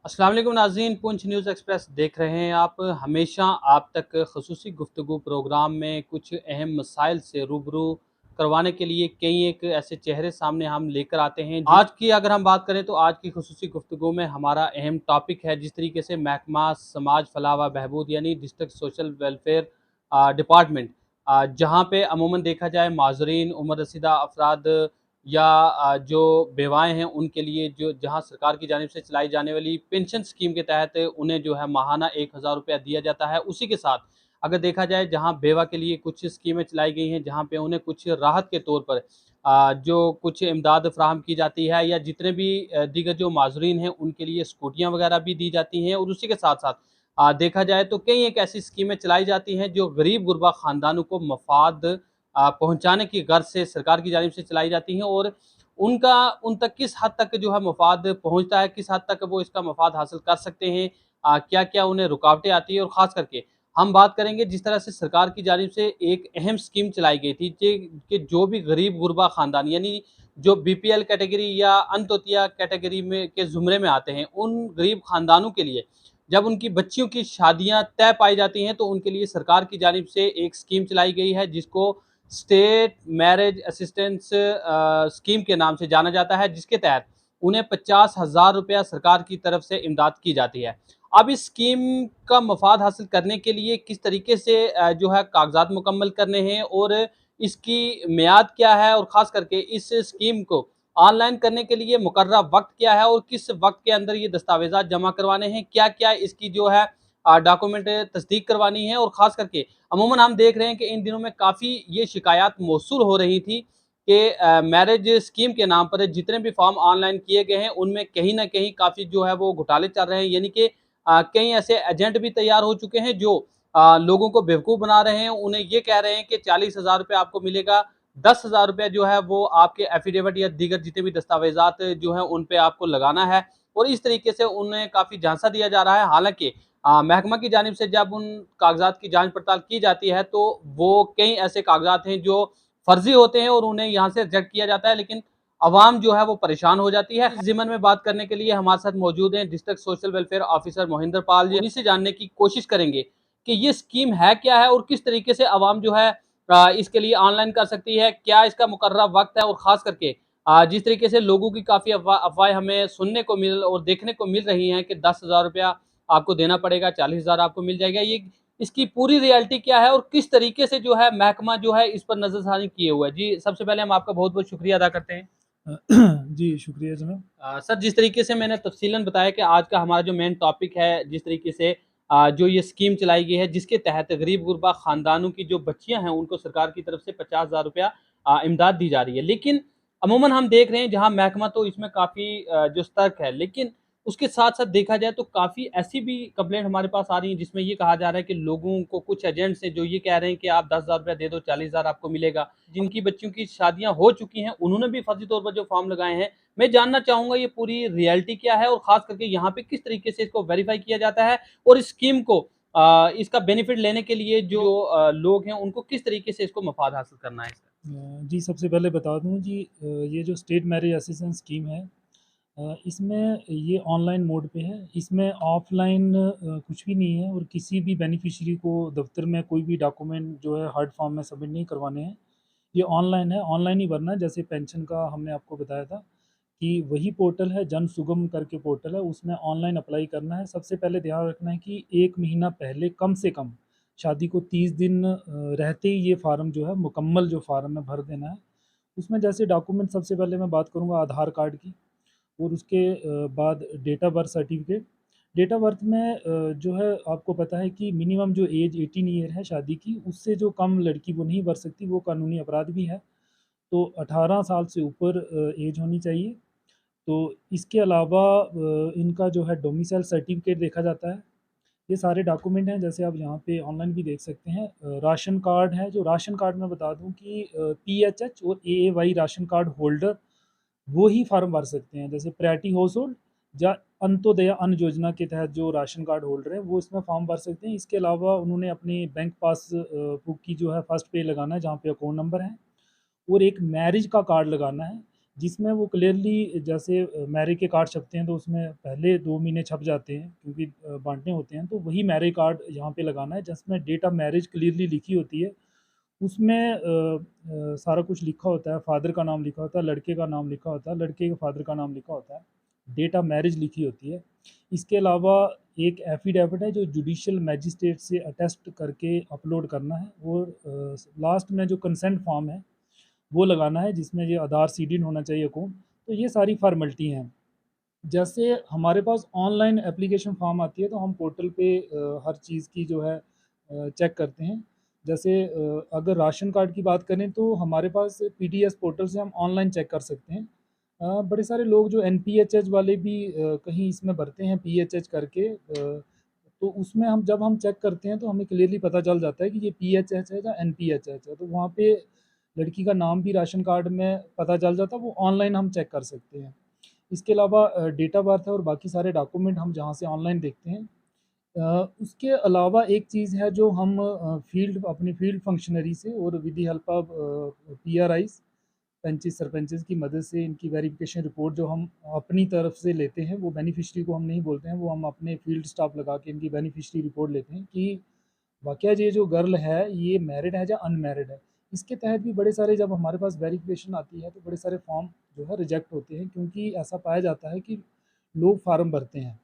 अस्सलाम वालेकुम नाज़रीन, पुंछ न्यूज़ एक्सप्रेस देख रहे हैं आप। हमेशा आप तक ख़ुसूसी गुफ्तगू प्रोग्राम में कुछ अहम मसाइल से रूबरू करवाने के लिए कई एक ऐसे चेहरे सामने हम लेकर आते हैं। आज की अगर हम बात करें तो आज की ख़ुसूसी गुफ्तगू में हमारा अहम टॉपिक है जिस तरीके से महकमा समाज फलाह व बहबूद यानी डिस्ट्रिक्ट सोशल वेलफेयर डिपार्टमेंट, जहाँ पे अमूमन देखा जाए माज़रीन, उम्र रसीदा अफराद या जो बेवाएँ हैं उनके लिए जो जहाँ सरकार की जानिब से चलाई जाने वाली पेंशन स्कीम के तहत उन्हें जो है माहाना ₹1000 दिया जाता है। उसी के साथ अगर देखा जाए जहाँ बेवा के लिए कुछ स्कीमें चलाई गई हैं, जहाँ पे उन्हें कुछ राहत के तौर पर जो कुछ इमदाद फ़राहम की जाती है या जितने भी दीगर जो माज़ूरीन हैं उनके लिए स्कूटियाँ वग़ैरह भी दी जाती हैं। और उसी के साथ-साथ देखा जाए तो कई एक ऐसी स्कीमें चलाई जाती हैं जो गरीब-गुरबा ख़ानदानों को मफ़ाद पहुँचाने की गर्ज़ से सरकार की जानिब से चलाई जाती हैं। और उनका उन तक किस हद तक जो है मफ़ाद पहुँचता है, किस हद तक वो इसका मफ़ाद हासिल कर सकते हैं, क्या-क्या उन्हें रुकावटें आती हैं। और ख़ास करके हम बात करेंगे जिस तरह से सरकार की जानिब से एक अहम स्कीम चलाई गई थी कि जो भी गरीब-गुरबा ख़ानदान यानी जो बीपीएल कैटेगरी या अंत्योदय कैटेगरी में के ज़ुमरे में आते हैं, उन गरीब ख़ानदानों के लिए जब उनकी बच्चियों की शादियाँ तय पाई जाती हैं, तो उनके लिए सरकार की जानिब से एक स्कीम चलाई गई है जिसको स्टेट मैरिज असिस्टेंस स्कीम के नाम से जाना जाता है, जिसके तहत उन्हें ₹50,000 सरकार की तरफ से इमदाद की जाती है। अब इस स्कीम का मफ़ाद हासिल करने के लिए किस तरीके से जो है कागज़ात मुकम्मल करने हैं और इसकी मियाद क्या है और ख़ास करके इस स्कीम को ऑनलाइन करने के लिए मुकर्रर वक़्त क्या है और किस वक़्त के अंदर ये दस्तावेज़ात जमा करवाने हैं, क्या-क्या इसकी जो है डॉक्यूमेंट तस्दीक करवानी है। और ख़ास करके अमूमन हम देख रहे हैं कि इन दिनों में काफ़ी ये शिकायत मौसूल हो रही थी कि मैरिज स्कीम के नाम पर जितने भी फॉर्म ऑनलाइन किए गए हैं, उनमें कहीं न कहीं काफ़ी जो है वो घोटाले चल रहे हैं। यानी कि कई ऐसे एजेंट भी तैयार हो चुके हैं जो लोगों को बेवकूफ़ बना रहे हैं। उन्हें ये कह रहे हैं कि ₹40,000 आपको मिलेगा, ₹10,000 जो है वो आपके एफ़िडेविट या दीगर जितने भी दस्तावेज़ात जो हैं उन पे आपको लगाना है। और इस तरीके से उन्हें काफ़ी झांसा दिया जा रहा है। हालाँकि महकमा की जानिब से जब उन कागज़ात की जाँच-पड़ताल की जाती है, तो वो कई ऐसे कागज़ात हैं जो फ़र्ज़ी होते हैं और उन्हें यहाँ से रिजेक्ट किया जाता है, लेकिन अवाम जो है वो परेशान हो जाती है। इस ज़िमन में बात करने के लिए हमारे साथ मौजूद हैं district social welfare officer Mohinder Pal ji. उन्हीं से जानने की कोशिश करेंगे कि ये स्कीम है क्या है और किस तरीके से अवाम जो है इसके लिए ऑनलाइन कर सकती है, क्या इसका मुकर्रर वक़्त है। और ख़ास करके जिस तरीके से लोगों की काफ़ी अफ़वाहें हमें सुनने को मिल और देखने को मिल रही हैं कि ₹10,000 आपको देना पड़ेगा, 40,000 आपको मिल जाएगा। ये इसकी पूरी रियलिटी क्या है और किस तरीके से जो है महकमा जो है इस पर नज़रसानी किए हुआ है? जी, सबसे पहले हम आपका बहुत-बहुत शुक्रिया अदा करते हैं। जी, शुक्रिया जनाब। सर, जिस तरीके से मैंने तफ़सीलन बताया कि आज का हमारा जो मेन टॉपिक है, जिस तरीके से जो ये स्कीम चलाई गई है, जिसके तहत गरीब-गुरबा ख़ानदानों की जो बच्चियाँ हैं, उनको सरकार की तरफ से ₹50,000 इमदाद दी जा रही है। लेकिन अमूमन हम देख रहे हैं जहाँ महकमा तो इसमें काफ़ी जो सतर्क है, लेकिन उसके साथ-साथ देखा जाए तो काफ़ी ऐसी भी कंप्लेंट हमारे पास आ रही है जिसमें ये कहा जा रहा है कि लोगों को कुछ एजेंट्स हैं जो ये कह रहे हैं कि आप ₹10,000 दे दो, 40,000 आपको मिलेगा। जिनकी बच्चियों की शादियाँ हो चुकी हैं, उन्होंने भी फ़र्ज़ी तौर पर जो फ़ॉर्म लगाए हैं, मैं जानना चाहूँगा ये पूरी रियलिटी क्या है और ख़ास करके यहाँ पे किस तरीके से इसको वेरीफ़ाई किया जाता है और इस स्कीम को इसका बेनिफिट लेने के लिए जो लोग हैं उनको किस तरीके से इसको मफ़ाद हासिल करना है इसका? जी, सबसे पहले बता दूँ जी, ये जो स्टेट मैरिज असिस्टेंस स्कीम है, इसमें ये ऑनलाइन मोड पे है। इसमें ऑफ़लाइन कुछ भी नहीं है और किसी भी बेनिफिशियरी को दफ़्तर में कोई भी डॉक्यूमेंट जो है हार्ड फॉर्म में सबमिट नहीं करवाने हैं। ये ऑनलाइन है, ऑनलाइन ही भरना है। जैसे पेंशन का हमने आपको बताया था कि वही पोर्टल है, जन सुगम करके पोर्टल है, उसमें ऑनलाइन अप्लाई करना है। सबसे पहले ध्यान रखना है कि 1 महीना पहले कम से कम शादी को 30 दिन रहते ही ये फ़ार्म जो है मुकम्मल जो फ़ार्म है भर देना है। उसमें जैसे डॉक्यूमेंट सबसे पहले मैं बात करूँगा आधार कार्ड की और उसके बाद date of birth certificate. Date of birth में जो है आपको पता है कि मिनिमम जो एज 18 ईयर है शादी की, उससे जो कम लड़की वो नहीं भर सकती, वो कानूनी अपराध भी है। तो 18 साल से ऊपर एज होनी चाहिए। तो इसके अलावा इनका जो है डोमिसाइल सर्टिफ़िकेट देखा जाता है। ये सारे डॉक्यूमेंट हैं जैसे आप यहाँ पे ऑनलाइन भी देख सकते हैं। राशन कार्ड है, जो राशन कार्ड मैं बता दूँ कि पीएचएच और एएवाई राशन कार्ड होल्डर वो ही फ़ॉर्म भर सकते हैं। जैसे प्रायोरिटी हाउस होल्ड या अंत्योदय अन्न योजना के तहत जो राशन कार्ड होल्डर हैं, वो इसमें फ़ॉर्म भर सकते हैं। इसके अलावा उन्होंने अपने बैंक पास बुक की जो है फर्स्ट पेज लगाना है, जहाँ पे अकाउंट नंबर है और एक मैरिज का कार्ड लगाना है। जिसमें वो क्लियरली जैसे मैरिज के कार्ड छपते हैं तो उसमें पहले 2 महीने छप जाते हैं क्योंकि बाँटने होते हैं, तो वही मैरिज कार्ड यहाँ पे लगाना है जिसमें डेट ऑफ मैरिज क्लियरली लिखी होती है। उसमें सारा कुछ लिखा होता है, फादर का नाम लिखा होता है, लड़के का नाम लिखा होता है, लड़के के फादर का नाम लिखा होता है, डेट ऑफ मैरिज लिखी होती है। इसके अलावा एक एफिडेविट है जो जुडिशियल मैजिस्ट्रेट से अटेस्ट करके अपलोड करना है, और लास्ट में जो कंसेंट फॉर्म है वो लगाना है जिसमें ये आधार सीड इन होना चाहिए अकाउंट। तो ये सारी फॉर्मेलिटी हैं। जैसे हमारे पास ऑनलाइन एप्लीकेशन फॉर्म आती है तो हम पोर्टल पे हर चीज़ की जो है चेक करते हैं। जैसे अगर राशन कार्ड की बात करें तो हमारे पास पीडीएस पोर्टल से हम ऑनलाइन चेक कर सकते हैं। बड़े सारे लोग जो एनपीएचएच वाले भी कहीं इसमें भरते हैं पीएचएच करके, तो उसमें हम जब हम चेक करते हैं तो हमें क्लियरली पता चल जाता है कि ये पीएचएच है या एनपीएचएच है, तो वहाँ पे लड़की का नाम भी राशन कार्ड में पता चल जाता है, वो ऑनलाइन हम चेक कर सकते हैं। इसके अलावा डेट ऑफ बर्थ है और बाकी सारे डॉक्यूमेंट हम जहाँ से ऑनलाइन देखते हैं। उसके अलावा एक चीज़ है जो हम फील्ड अपनी फील्ड फंक्शनरी से और with the help of PRIs, panches sarpanches की मदद से इनकी वेरिफिकेशन रिपोर्ट जो हम अपनी तरफ से लेते हैं, वो बेनिफिशियरी को हम नहीं बोलते हैं, वो हम अपने फील्ड स्टाफ लगा के इनकी बेनिफिशियरी रिपोर्ट लेते हैं कि वाकया ये जो गर्ल है ये मैरिड है या अनमैरिड है। इसके तहत भी बड़े सारे जब हमारे पास वेरिफिकेशन आती है तो बड़े सारे फॉर्म जो है रिजेक्ट होते हैं, क्योंकि ऐसा पाया जाता है कि लोग फार्म भरते हैं।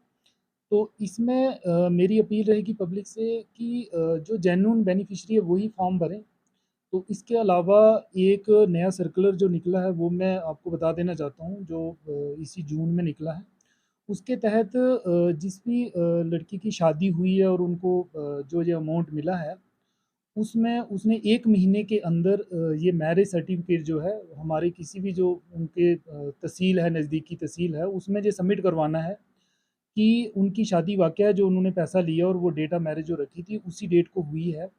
तो इसमें मेरी अपील रहेगी पब्लिक से कि जो जेन्युइन बेनिफिशियरी है वही फॉर्म भरें। तो इसके अलावा एक नया सर्कुलर जो निकला है वो मैं आपको बता देना चाहता हूँ, जो इसी जून में निकला है। उसके तहत जिस भी लड़की की शादी हुई है और उनको जो ये अमाउंट मिला है, उसमें उसने 1 महीने के अंदर ये मैरिज सर्टिफ़िकेट जो है हमारे किसी भी जो उनके तहसील है, नज़दीकी तहसील है, उसमें ये सबमिट करवाना है कि उनकी शादी वाक़या जो उन्होंने पैसा लिया और वो डेट ऑफ मैरिज जो रखी थी, उसी डेट को हुई है।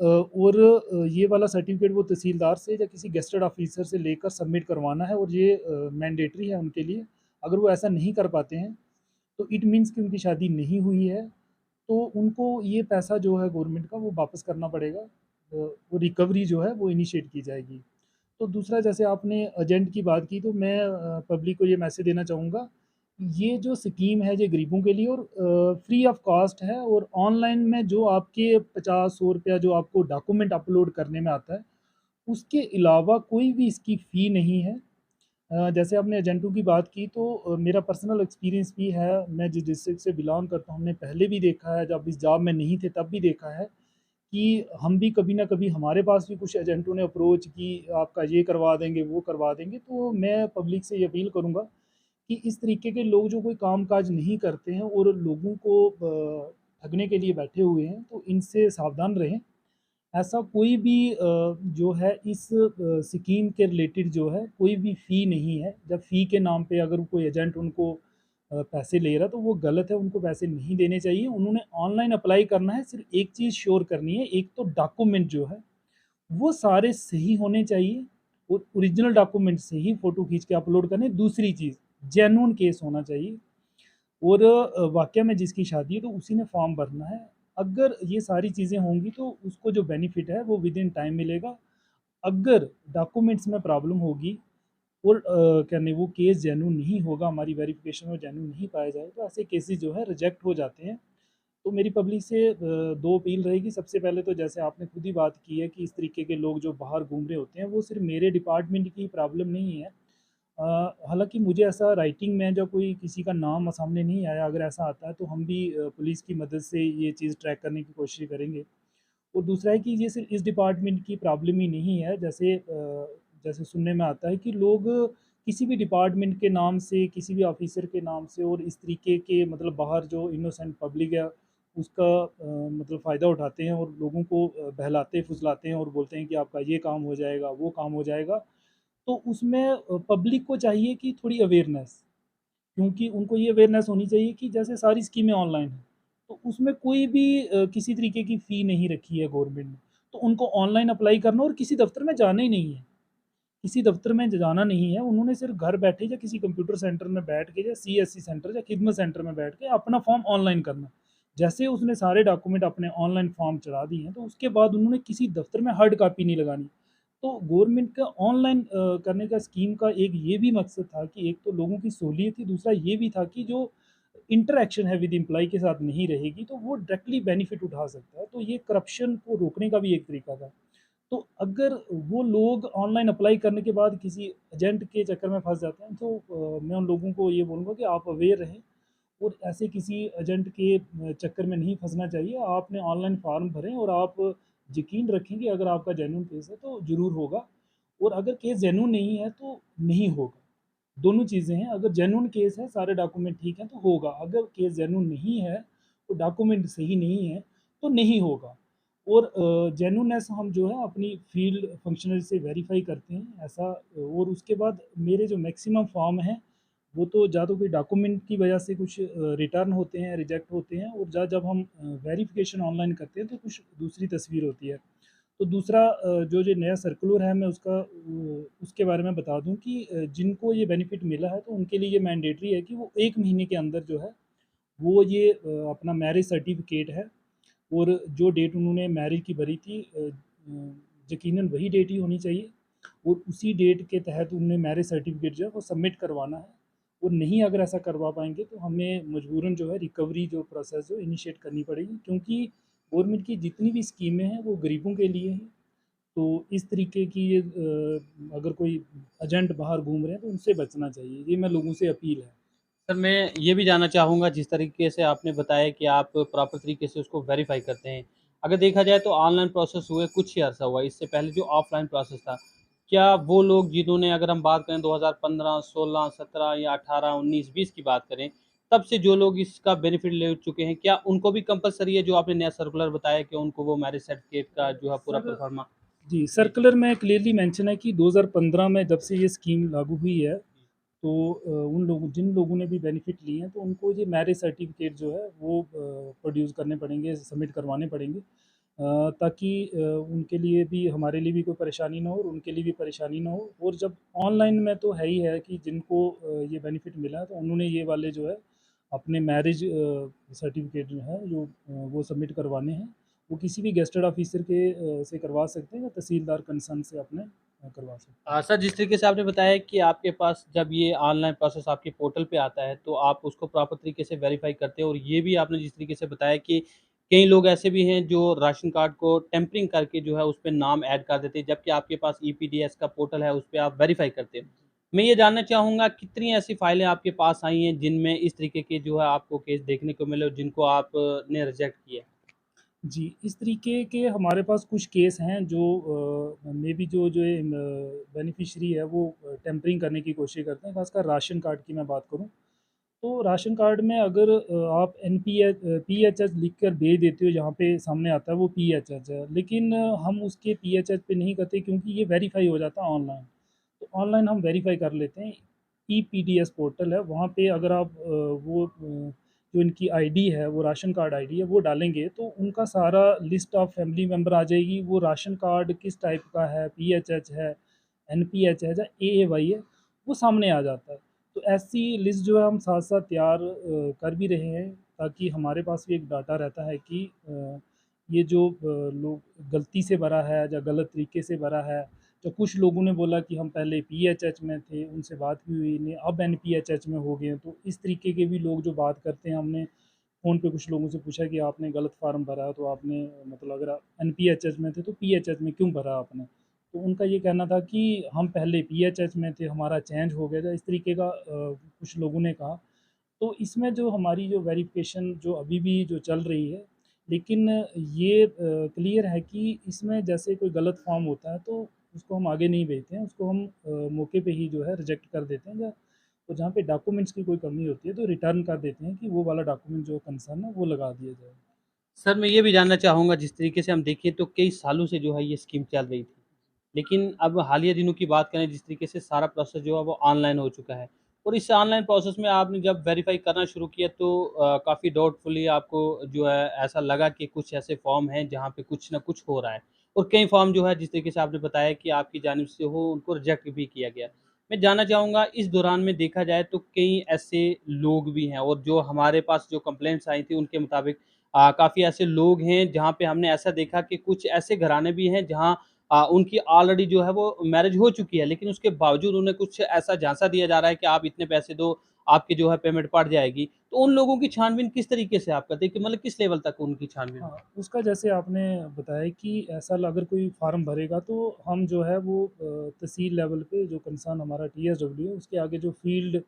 और ये वाला सर्टिफ़िकेट वो तहसीलदार से या किसी गेस्टेड ऑफ़िसर से लेकर सबमिट करवाना है, और ये मैंडेटरी है उनके लिए। अगर वो ऐसा नहीं कर पाते हैं, तो इट मीन्स कि उनकी शादी नहीं हुई है, तो उनको ये पैसा जो है गवर्नमेंट का वो वापस करना पड़ेगा। वो रिकवरी जो है वो इनिशिएट की जाएगी। तो दूसरा, जैसे आपने एजेंट की बात की, तो मैं पब्लिक को ये मैसेज देना चाहूँगा, ये जो स्कीम है ये गरीबों के लिए और फ्री ऑफ कॉस्ट है, और ऑनलाइन में जो आपके 50-100 रुपया जो आपको डॉक्यूमेंट अपलोड करने में आता है, उसके अलावा कोई भी इसकी फ़ी नहीं है। जैसे आपने एजेंटों की बात की, तो मेरा पर्सनल एक्सपीरियंस भी है, मैं जिस डिस्ट्रिक्ट से बिलॉन्ग करता हूँ, हमने पहले भी देखा है, जब इस जॉब में नहीं थे तब भी देखा है कि हम भी कभी ना कभी हमारे पास भी कुछ एजेंटों ने अप्रोच की, आपका ये करवा देंगे, वो करवा देंगे। तो मैं पब्लिक से ये अपील करूँगा कि इस तरीके के लोग जो कोई काम-काज नहीं करते हैं और लोगों को ठगने के लिए बैठे हुए हैं, तो इनसे सावधान रहें। ऐसा कोई भी जो है इस स्कीम के रिलेटेड जो है कोई भी फ़ी नहीं है। जब फ़ी के नाम पे अगर कोई एजेंट उनको पैसे ले रहा है तो वो गलत है, उनको पैसे नहीं देने चाहिए। उन्होंने ऑनलाइन अप्लाई करना है, सिर्फ़ एक चीज़ श्योर करनी है, एक तो डॉक्यूमेंट जो है वो सारे सही होने चाहिए, और ओरिजिनल डॉक्यूमेंट से ही फ़ोटो खींच के अपलोड करने। दूसरी चीज़, जेन्युइन केस होना चाहिए, और वाक़या में जिसकी शादी है तो उसी ने फॉर्म भरना है। अगर ये सारी चीज़ें होंगी तो उसको जो बेनिफिट है वो विदिन टाइम मिलेगा। अगर डॉक्यूमेंट्स में प्रॉब्लम होगी और क्या नहीं, वो केस जेन्युइन नहीं होगा, हमारी वेरिफिकेशन में जेन्युइन नहीं पाया जाए, तो ऐसे केसेस जो है रिजेक्ट हो जाते हैं। तो मेरी पब्लिक से 2 अपील रहेगी। सबसे पहले तो जैसे आपने खुद ही बात की है कि इस तरीके के लोग जो बाहर घूम रहे होते हैं, वो सिर्फ़ मेरे डिपार्टमेंट की प्रॉब्लम नहीं है। हालाँकि मुझे ऐसा राइटिंग में जब कोई किसी का नाम सामने नहीं आया, अगर ऐसा आता है तो हम भी पुलिस की मदद से ये चीज़ ट्रैक करने की कोशिश करेंगे। और दूसरा है कि ये सिर्फ़ इस डिपार्टमेंट की प्रॉब्लम ही नहीं है, जैसे जैसे सुनने में आता है कि लोग किसी भी डिपार्टमेंट के नाम से, किसी भी ऑफ़िसर के नाम से, और इस तरीके के मतलब बाहर जो इनोसेंट पब्लिक है, उसका मतलब फ़ायदा उठाते हैं और लोगों को बहलाते-फुसलाते हैं और बोलते हैं कि आपका ये काम हो जाएगा, वो काम हो जाएगा। तो उसमें पब्लिक को चाहिए कि थोड़ी अवेयरनेस, क्योंकि उनको ये अवेयरनेस होनी चाहिए कि जैसे सारी स्कीमें ऑनलाइन हैं, तो उसमें कोई भी किसी तरीके की फ़ी नहीं रखी है गवर्नमेंट ने। तो उनको ऑनलाइन अप्लाई करना और किसी दफ़्तर में जाना ही नहीं है। किसी दफ़्तर में जाना नहीं है, उन्होंने सिर्फ़ घर बैठे या किसी कंप्यूटर सेंटर में बैठ के या सीएससी सेंटर या खिदमत सेंटर में बैठ के अपना फ़ॉर्म ऑनलाइन करना है। जैसे उसने सारे डॉक्यूमेंट अपने ऑनलाइन फ़ॉर्म चढ़ा दिए हैं, तो उसके बाद उन्होंने किसी दफ़्तर में हार्ड कॉपी नहीं लगानी। तो गवर्नमेंट का ऑनलाइन करने का स्कीम का एक ये भी मकसद था कि एक तो लोगों की सहूलियत थी, दूसरा ये भी था कि जो इंटरैक्शन है विद एम्प्लॉयी के साथ नहीं रहेगी, तो वो डायरेक्टली बेनिफिट उठा सकता है। तो ये करप्शन को रोकने का भी एक तरीका था। तो अगर वो लोग ऑनलाइन अप्लाई करने के बाद किसी एजेंट के चक्कर में फँस जाते हैं, तो मैं उन लोगों को ये बोलूँगा कि आप अवेयर रहें और ऐसे किसी एजेंट के चक्कर में नहीं फँसना चाहिए। आपने ऑनलाइन फ़ॉर्म भरें और आप यकीन रखें कि अगर आपका जेन्युइन केस है तो ज़रूर होगा, और अगर केस जेन्युइन नहीं है तो नहीं होगा। दोनों चीज़ें हैं, अगर जेन्युइन केस है, सारे डॉक्यूमेंट ठीक हैं तो होगा, अगर केस जेन्युइन नहीं है, तो डॉक्यूमेंट सही नहीं है, तो नहीं होगा। और जेन्युइननेस हम जो है अपनी फील्ड फंक्शनरी से वेरीफ़ाई करते हैं, ऐसा। और उसके बाद मेरे जो मैक्सिमम फॉर्म हैं, वो तो या तो कोई डॉक्यूमेंट की वजह से कुछ रिटर्न होते हैं, रिजेक्ट होते हैं, और जब हम वेरिफ़िकेशन ऑनलाइन करते हैं तो कुछ दूसरी तस्वीर होती है। तो दूसरा जो नया सर्कुलर है, मैं उसके बारे में बता दूँ कि जिनको ये बेनिफिट मिला है तो उनके लिए ये मैंडेटरी है कि वो 1 महीने के अंदर जो है वो ये अपना मैरिज सर्टिफ़िकेट है, और जो डेट उन्होंने मैरिज की भरी थी, यकीनन वही डेट ही होनी चाहिए, और उसी डेट के तहत उन्हें मैरिज सर्टिफ़िकेट जो है वो सबमिट करवाना है। और नहीं अगर ऐसा करवा पाएँगे तो हमें मजबूरन जो है रिकवरी जो प्रोसेस जो इनिशिएट करनी पड़ेगी, क्योंकि गवर्नमेंट की जितनी भी स्कीमें हैं वो गरीबों के लिए हैं। तो इस तरीके की ये अगर कोई एजेंट बाहर घूम रहे हैं तो उनसे बचना चाहिए। ये मैं लोगों से अपील है। सर, मैं ये भी जानना चाहूँगा जिस तरीके से आपने बताया कि आप प्रॉपर तरीके से उसको वेरीफ़ाई करते हैं। अगर देखा जाए तो ऑनलाइन प्रोसेस हुए कुछ ही अर्सा हुआ, इससे पहले जो ऑफ़लाइन प्रोसेस था, क्या वो लोग जिन्होंने अगर हम बात करें 2015, 16, 17 या 18, 19, 20 की बात करें, तब से जो लोग इसका बेनिफिट ले चुके हैं, क्या उनको भी कंपल्सरी है जो आपने नया सर्कुलर बताया कि उनको वो मैरिज सर्टिफ़िकेट का जो है पूरा सर प्रोफ़र्मा। जी, जी। सर्कुलर में क्लियरली मेंशन है कि 2015 में जब से ये स्कीम लागू हुई है, तो उन लोगों जिन लोगों ने भी बेनिफिट लिए हैं, तो उनको ये मैरिज सर्टिफ़िकेट जो है वो प्रोड्यूस करने पड़ेंगे, सबमिट करवाने पड़ेंगे, ताकि उनके लिए भी, हमारे लिए भी कोई परेशानी ना हो और उनके लिए भी परेशानी ना हो। और जब ऑनलाइन में तो है ही है कि जिनको ये बेनिफिट मिला है, तो उन्होंने ये वाले जो है अपने मैरिज सर्टिफ़िकेट जो है जो वो सबमिट करवाने हैं। वो किसी भी गेस्टेड ऑफिसर के से करवा सकते हैं, या तहसीलदार कंसर्न से अपने करवा सकते हैं। सर, जिस तरीके से आपने बताया कि आपके पास जब ये ऑनलाइन प्रोसेस आपके पोर्टल पे आता है, तो आप उसको प्रॉपर तरीके से वेरीफ़ाई करते हैं और ये भी आपने जिस तरीके से बताया कि कई लोग ऐसे भी हैं जो राशन कार्ड को टेम्परिंग करके जो है उस पे नाम ऐड कर देते हैं, जबकि आपके पास ईपीडीएस का पोर्टल है, उस पे आप वेरीफ़ाई करते हैं। मैं ये जानना चाहूँगा कितनी ऐसी फाइलें आपके पास आई हैं जिनमें इस तरीके के जो है आपको केस देखने को मिले और जिनको आप ने रिजेक्ट किया? जी, इस तरीके के हमारे पास कुछ केस हैं जो मेबी जो ये बेनिफिशियरी है वो टेम्परिंग करने की कोशिश करते हैं, ख़ासकर राशन कार्ड की मैं बात करूँ। तो राशन कार्ड में अगर आप पीएचएच लिख कर भेज देते हो, जहाँ पे सामने आता है वो पीएचएच है, लेकिन हम उसके पीएचएच पे नहीं करते क्योंकि ये वेरीफ़ाई हो जाता है ऑनलाइन। तो ऑनलाइन हम वेरीफ़ाई कर लेते हैं। ईपीडीएस पोर्टल है, वहाँ पे अगर आप जो इनकी आईडी है, वो राशन कार्ड आईडी है, वो डालेंगे तो उनका सारा लिस्ट ऑफ फैमिली मेंबर आ जाएगी। वो राशन कार्ड किस टाइप का है, पीएचएच है, एनपीएच है या एएवाई है, वो सामने आ जाता है। तो ऐसी लिस्ट जो है हम साथ-साथ तैयार कर भी रहे हैं, ताकि हमारे पास भी एक डाटा रहता है कि ये जो लोग गलती से भरा है या गलत तरीके से भरा है। तो कुछ लोगों ने बोला कि हम पहले पीएचएच में थे, उनसे बात भी हुई नहीं, अब एनपीएचएच में हो गए हैं। तो इस तरीके के भी लोग जो बात करते हैं, हमने फ़ोन पे कुछ लोगों से पूछा कि आपने गलत फ़ॉर्म भरा है, तो आपने मतलब अगर आप एनपीएचएच में थे, तो पीएचएच में क्यों भरा आपने? तो उनका ये कहना था कि हम पहले पीएचएच में थे, हमारा चेंज हो गया था, इस तरीके का कुछ लोगों ने कहा। तो इसमें जो हमारी जो वेरिफ़िकेशन जो अभी भी जो चल रही है, लेकिन ये क्लियर है कि इसमें जैसे कोई गलत फ़ॉर्म होता है तो उसको हम आगे नहीं भेजते हैं, उसको हम मौके पे ही जो है रिजेक्ट कर देते हैं, या तो जहाँ पे डॉक्यूमेंट्स की कोई कमी होती है तो रिटर्न कर देते हैं कि वो वाला डॉक्यूमेंट जो कंसर्न है वो लगा दिया जाए। सर, मैं ये भी जानना चाहूँगा जिस तरीके से हम देखें तो कई सालों से जो है ये स्कीम चल रही थी। लेकिन अब हालिया दिनों की बात करें जिस तरीके से सारा प्रोसेस जो है वो ऑनलाइन हो चुका है और इस ऑनलाइन प्रोसेस में आपने जब वेरीफ़ाई करना शुरू किया तो काफ़ी डाउटफुली आपको जो है ऐसा लगा कि कुछ ऐसे फॉर्म हैं जहाँ पे कुछ ना कुछ हो रहा है और कई फॉर्म जो है जिस तरीके से आपने बताया कि आपकी जानिब से हो उनको रिजेक्ट भी किया गया। मैं जानना चाहूँगा इस दौरान में देखा जाए तो कई ऐसे लोग भी हैं और जो हमारे पास जो कंप्लेंट्स आई थी उनके मुताबिक काफ़ी ऐसे लोग हैं जहाँ पे हमने ऐसा देखा कि कुछ ऐसे घराने भी हैं जहाँ उनकी ऑलरेडी जो है वो मैरिज हो चुकी है, लेकिन उसके बावजूद उन्हें कुछ ऐसा झांसा दिया जा रहा है कि आप इतने पैसे दो, आपकी जो है पेमेंट पड़ जाएगी। तो उन लोगों की छानबीन किस तरीके से आप करते हैं कि मतलब किस लेवल तक उनकी छानबीन हाँ, होती उसका जैसे आपने बताया कि ऐसा अगर कोई फार्म भरेगा तो हम जो है वो तहसील लेवल पे जो कंसर्न हमारा टीएसडब्ल्यू है उसके आगे जो फील्ड